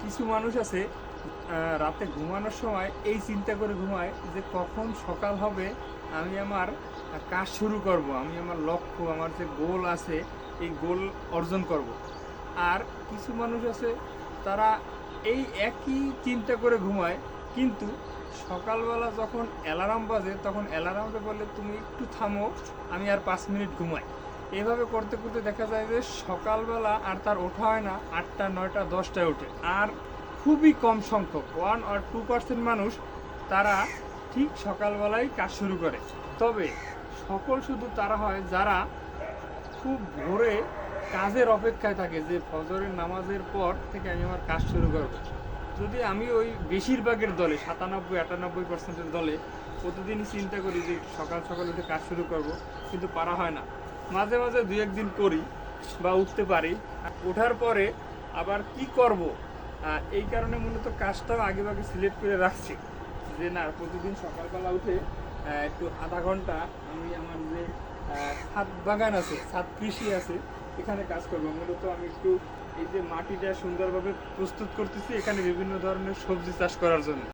কিছু মানুষ আছে রাতে ঘুমানোর সময় এই চিন্তা করে ঘুমায় যে কখন সকাল হবে, আমি আমার কাজ শুরু করব, আমি আমার লক্ষ্য, আমার যে গোল আছে এই গোল অর্জন করব। আর কিছু মানুষ আছে তারা এই একই চিন্তা করে ঘুমায়, কিন্তু সকালবেলা যখন অ্যালার্ম বাজে তখন অ্যালার্মটা বলে তুমি একটু থামো, আমি আর 5 মিনিট ঘুমাই। এভাবে করতে করতে দেখা যায় যে সকালবেলা আর তার ওঠা হয় না, 8টা 9টা 10টায় ওঠে। আর খুবই কম সংখ্যক 1 or 2% মানুষ তারা ঠিক সকালবেলায় কাজ শুরু করে। তবে সফল শুধু তারা হয় যারা খুব ভোরে কাজের অপেক্ষায় থাকে যে ফজরের নামাজের পর থেকে আমি আমার কাজ শুরু করব। যদি আমি ওই বেশিরভাগের দলে 97-98%-এর দলে প্রতিদিনই চিন্তা করি যে সকাল সকাল উঠে কাজ শুরু করব, কিন্তু পারা হয় না। মাঝে মাঝে 2-1 দিন করি বা উঠতে পারি, ওঠার পরে আবার কি করব, এই কারণে মূলত কাজটাও আগেভাগে সিলেক্ট করে রাখছি যে না, প্রতিদিন সকালবেলা উঠে একটু আধা ঘন্টা আমি আমার যে ছাদ বাগান আছে, ছাদ কৃষি আছে, এখানে কাজ করবো। মূলত আমি একটু এই যে মাটিটা সুন্দরভাবে প্রস্তুত করতেছি এখানে বিভিন্ন ধরনের সবজি চাষ করার জন্য।